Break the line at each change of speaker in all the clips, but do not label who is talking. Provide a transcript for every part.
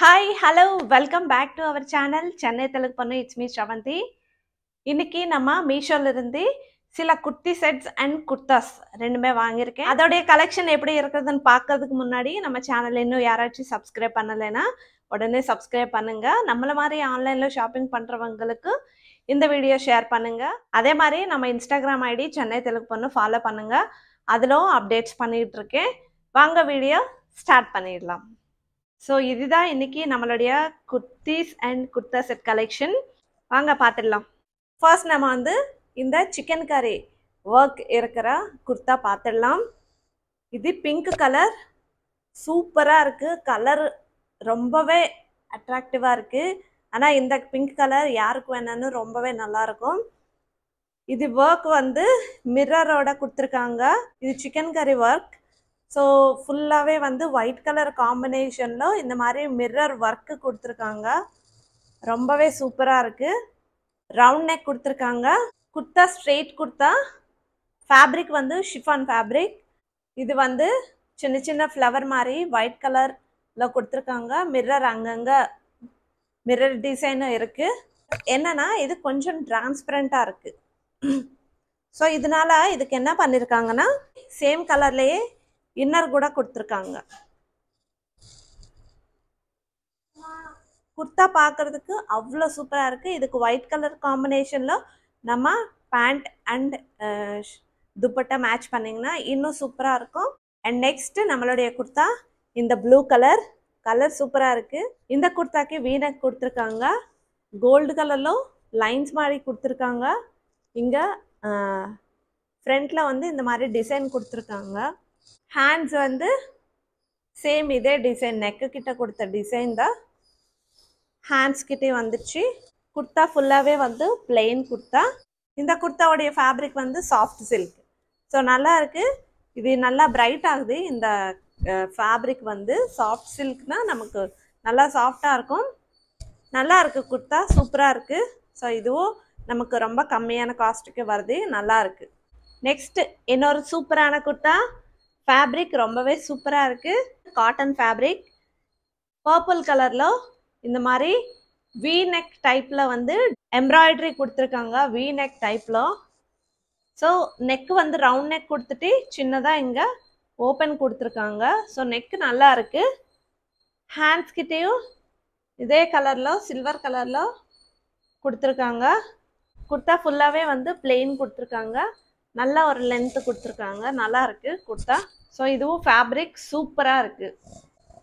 Hi, hello, welcome back to our channel Chennai Telugu Pannu. It's me Shravanti. இன்னைக்கு நம்ம மீஷோல இருந்து சில kurti sets and Gurdas ரெண்டுமே வாங்கியிருக்கேன். அதோடைய கலெக்ஷன் எப்படி இருக்குதுன்னு பார்க்கறதுக்கு முன்னாடி நம்ம சேனல் இன்னும் யாராச்சும் சப்ஸ்கிரைப் பண்ணலைன்னா உடனே சப்ஸ்கிரைப் பண்ணுங்க. நம்மள மாதிரி ஆன்லைன்ல ஷாப்பிங் பண்றவங்களுக்கு இந்த வீடியோ ஷேர் பண்ணுங்க. அதே மாதிரி நம்ம இன்ஸ்டாகிராம் ஐடி சென்னை தெலுங்கு பண்ணு ஃபாலோ பண்ணுங்க. அதிலும் அப்டேட்ஸ் பண்ணிட்டு இருக்கேன். வாங்க வீடியோ ஸ்டார்ட் பண்ணிடலாம். ஸோ இதுதான் இன்னைக்கு நம்மளுடைய kurtis and kurta set collection. வாங்க பார்த்துடலாம். ஃபர்ஸ்ட் நம்ம வந்து இந்த சிக்கன் கறி ஒர்க் இருக்கிற குர்தா பார்த்துடலாம். இது பிங்க் கலர், சூப்பராக இருக்குது. கலர் ரொம்பவே அட்ராக்டிவாக இருக்குது. ஆனால் இந்த பிங்க் கலர் யாருக்கு வேணும்னு ரொம்பவே நல்லாயிருக்கும். இது ஒர்க் வந்து மிரரோட கொடுத்துருக்காங்க. இது சிக்கன் கறி ஒர்க். ஸோ ஃபுல்லாகவே வந்து ஒயிட் கலர் காம்பினேஷனில் இந்த மாதிரி மிரர் ஒர்க்கு கொடுத்துருக்காங்க. ரொம்பவே சூப்பராக இருக்குது. ரவுண்ட் நெக் கொடுத்துருக்காங்க. குர்தா ஸ்ட்ரெயிட் குர்தா. ஃபேப்ரிக் வந்து ஷிஃபான் ஃபேப்ரிக். இது வந்து சின்ன சின்ன ஃப்ளவர் மாதிரி ஒயிட் கலரில் கொடுத்துருக்காங்க. மிரர் அங்கங்கே மிரர் டிசைனும் இருக்குது. என்னன்னா இது கொஞ்சம் டிரான்ஸ்பரண்ட்டாக இருக்குது. ஸோ இதனால இதுக்கு என்ன பண்ணியிருக்காங்கன்னா சேம் கலர்லேயே இன்னர் கூட கொடுத்துருக்காங்க. குர்தா பார்க்கறதுக்கு அவ்வளோ சூப்பராக இருக்குது. இதுக்கு ஒயிட் கலர் காம்பினேஷனில் நம்ம பேண்ட் அண்ட் துப்பட்டா மேட்ச் பண்ணிங்கன்னா இன்னும் சூப்பராக இருக்கும். அண்ட் நெக்ஸ்ட்டு நம்மளுடைய குர்தா இந்த ப்ளூ கலர் சூப்பராக இருக்குது. இந்த குர்தாக்கு வீனக் கொடுத்துருக்காங்க. கோல்டு கலரில் லைன்ஸ் மாதிரி கொடுத்துருக்காங்க. இங்கே ஃப்ரண்ட்டில் வந்து இந்த மாதிரி டிசைன் கொடுத்துருக்காங்க. ஹேண்ட்ஸ் வந்து சேம் இதே டிசைன், நெக்கு கிட்ட கொடுத்த டிசைன் தான் ஹேண்ட்ஸ் கிட்டே வந்துச்சு. குர்தா ஃபுல்லாகவே வந்து பிளெயின் குர்தா. இந்த குர்தாவுடைய ஃபேப்ரிக் வந்து சாஃப்ட் சில்க். ஸோ நல்லா இருக்குது. இது நல்லா பிரைட் ஆகுது. இந்த ஃபேப்ரிக் வந்து சாஃப்ட் சில்க்னா நமக்கு நல்லா சாஃப்டாக இருக்கும். நல்லா இருக்குது. குர்தா சூப்பராக இருக்குது. ஸோ இதுவும் நமக்கு ரொம்ப கம்மியான காஸ்ட்டுக்கு வருது. நல்லா இருக்குது. நெக்ஸ்ட்டு இன்னொரு சூப்பரான குர்தா. ஃபேப்ரிக் ரொம்பவே சூப்பராக இருக்குது. Cotton fabric. பர்பிள் கலரில் இந்த மாதிரி வி நெக் டைப்பில் வந்து எம்ப்ராய்டரி கொடுத்துருக்காங்க. வி நெக் டைப்பில். ஸோ நெக் வந்து ரவுண்ட் நெக் கொடுத்துட்டு சின்னதாக இங்கே ஓப்பன் கொடுத்துருக்காங்க. ஸோ நெக்கு நல்லா இருக்குது. ஹேண்ட்ஸ் கிட்டேயும் இதே கலரில் சில்வர் கலரில் கொடுத்துருக்காங்க. குர்தா ஃபுல்லாகவே வந்து பிளெயின் கொடுத்துருக்காங்க. நல்ல ஒரு லென்த்து கொடுத்துருக்காங்க. நல்லா இருக்குது குர்தா. ஸோ இதுவும் ஃபேப்ரிக் சூப்பராக இருக்குது.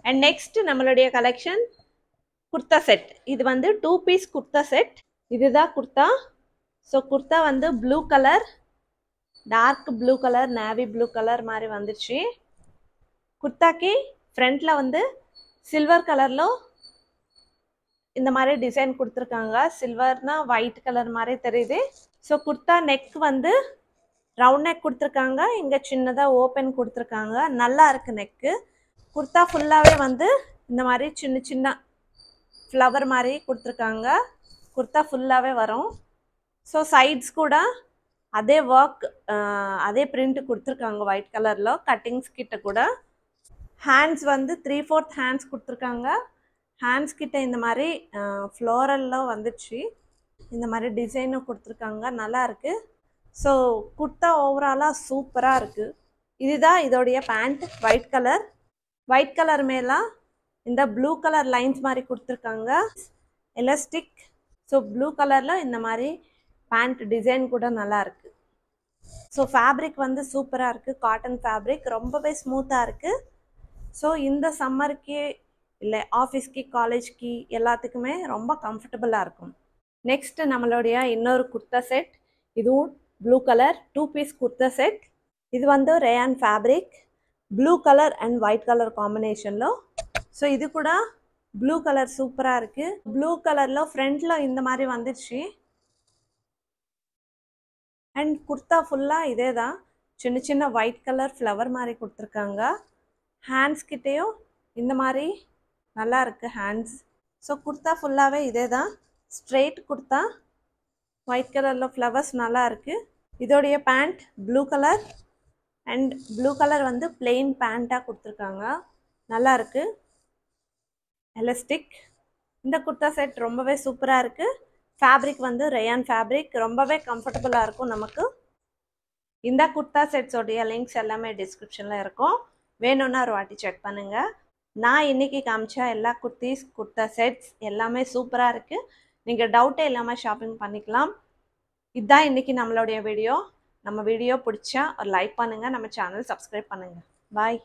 அண்ட் நெக்ஸ்ட் நம்மளுடைய கலெக்ஷன் குர்தா செட். இது வந்து 2 பீஸ் குர்தா செட். இதுதான் குர்தா. ஸோ குர்தா வந்து blue colour, dark blue colour, navy blue colour மாதிரி வந்துச்சு. குர்தாக்கு ஃப்ரண்ட்டில் வந்து சில்வர் கலரில் இந்த மாதிரி டிசைன் கொடுத்துருக்காங்க. சில்வர்னா ஒயிட் கலர் மாதிரி தெரியுது. ஸோ குர்தா நெக் வந்து ரவுண்ட் நெக் கொடுத்துருக்காங்க. இங்கே சின்னதாக ஓப்பன் கொடுத்துருக்காங்க. நல்லா இருக்குது நெக்கு. குர்தா ஃபுல்லாகவே வந்து இந்த மாதிரி சின்ன சின்ன ஃப்ளவர் மாதிரி கொடுத்துருக்காங்க. குர்தா ஃபுல்லாகவே வரும். ஸோ சைட்ஸ் கூட அதே ஒர்க், அதே பிரிண்ட் கொடுத்துருக்காங்க ஒயிட் கலரில். கட்டிங்ஸ் கிட்ட கூட ஹேண்ட்ஸ் வந்து 3/4 ஹேண்ட்ஸ் கொடுத்துருக்காங்க. ஹேண்ட்ஸ் கிட்ட இந்த மாதிரி ஃப்ளோரலில் வந்துச்சு. இந்த மாதிரி டிசைனும் கொடுத்துருக்காங்க. நல்லா இருக்குது. ஸோ குர்தா ஓவராலாக சூப்பராக இருக்குது. இதுதான் இதோடைய பேண்ட். ஒயிட் கலர் மேலே இந்த ப்ளூ கலர் லைன்ஸ் மாதிரி கொடுத்துருக்காங்க. எலாஸ்டிக். ஸோ ப்ளூ கலரில் இந்த மாதிரி பேண்ட் டிசைன் கூட நல்லா இருக்குது. ஸோ ஃபேப்ரிக் வந்து சூப்பராக இருக்குது. காட்டன் ஃபேப்ரிக் ரொம்பவே ஸ்மூத்தாக இருக்குது. ஸோ இந்த சம்மருக்கு இல்லை ஆஃபீஸ்க்கு காலேஜ்க்கு எல்லாத்துக்குமே ரொம்ப கம்ஃபர்டபுளாக இருக்கும். நெக்ஸ்ட் நம்மளுடைய இன்னொரு குர்தா செட். இதுவும் blue colour 2 piece kurta set. இது வந்து rayon fabric. Blue colour and white colour காம்பினேஷனில். ஸோ இது கூட ப்ளூ கலர் சூப்பராக இருக்குது. ப்ளூ கலரில் ஃப்ரண்ட்டில் இந்த மாதிரி வந்துடுச்சு. அண்ட் குர்தா ஃபுல்லாக இதே தான். சின்ன சின்ன ஒயிட் கலர் ஃப்ளவர் மாதிரி கொடுத்துருக்காங்க. ஹேண்ட்ஸ் கிட்டேயும் இந்த மாதிரி நல்லா இருக்குது ஹேண்ட்ஸ். ஸோ குர்தா ஃபுல்லாகவே இதே தான். ஸ்ட்ரெயிட் குர்தா. ஒயிட் கலரில் ஃப்ளவர்ஸ் நல்லா இருக்குது. இதோடைய pant blue colour and blue colour வந்து பிளெயின் பேண்ட்டாக கொடுத்துருக்காங்க. நல்லா இருக்குது. எலாஸ்டிக். இந்த குர்தா செட் ரொம்பவே சூப்பராக இருக்குது. ஃபேப்ரிக் வந்து ரயான் ஃபேப்ரிக், ரொம்பவே கம்ஃபர்டபுளாக இருக்கும் நமக்கு. இந்த குர்தா செட்ஸோடைய லிங்க்ஸ் எல்லாமே டிஸ்கிரிப்ஷனில் இருக்கும், வேணும்னா ஒரு வாட்டி செக் பண்ணுங்கள். நான் இன்றைக்கி காமிச்ச எல்லா குர்தா செட்ஸ் எல்லாமே சூப்பராக இருக்குது. நீங்கள் டவுட்டே இல்லாமல் ஷாப்பிங் பண்ணிக்கலாம். இதுதான் இன்றைக்கி நம்மளுடைய வீடியோ. நம்ம வீடியோ பிடிச்சா ஒரு லைக் பண்ணுங்கள், நம்ம சேனல் சப்ஸ்கிரைப் பண்ணுங்கள். பாய்.